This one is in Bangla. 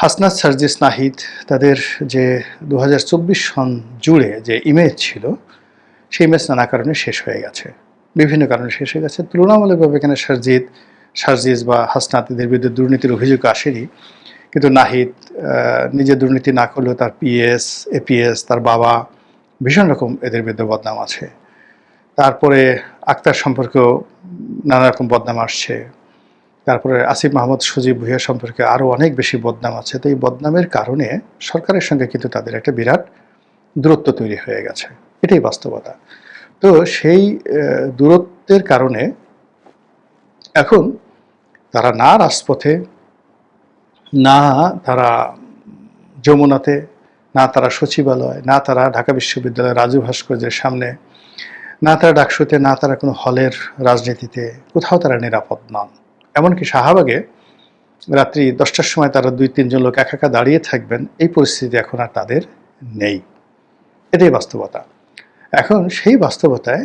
হাসনাত, সার্জিস, নাহিদ তাদের যে ২০২৪ সন জুড়ে যে ইমেজ ছিল, সেই ইমেজ নানা কারণে শেষ হয়ে গেছে। বিভিন্ন কারণে শেষ হয়ে গেছে। তুলনামূলকভাবে এখানে সার্জিস বা হাসনাত এদের বিরুদ্ধে দুর্নীতির অভিযোগ আসেনি। কিন্তু নাহিদ নিজে দুর্নীতি না করলেও তার পিএস, এপিএস, তার বাবা ভীষণ রকম এদের বিরুদ্ধে বদনাম আছে। তারপরে আক্তার সম্পর্কেও নানা রকম বদনাম আসছে। তারপরে আসিফ মাহমুদ, সজীব ভুঁইয়া সম্পর্কে আরও অনেক বেশি বদনাম আছে। তো এই বদনামের কারণে সরকারের সঙ্গে কিন্তু তাদের একটা বিরাট দূরত্ব তৈরি হয়ে গেছে। এটাই বাস্তবতা। তো সেই দূরত্বের কারণে এখন তারা না রাজপথে, না তারা যমুনাতে, না তারা সচিবালয়, না তারা ঢাকা বিশ্ববিদ্যালয়ের রাজু ভাস্কর্যের সামনে, না তারা ডাকসুতে, না তারা কোনো হলের রাজনীতিতে, কোথাও তারা নিরাপদ নন। এমনকি শাহবাগে রাত্রি 10টার সময় তারা 2-3 জন লোক একা একা দাঁড়িয়ে থাকবেন, এই পরিস্থিতি এখন আর তাদের নেই। এটাই বাস্তবতা। এখন সেই বাস্তবতায়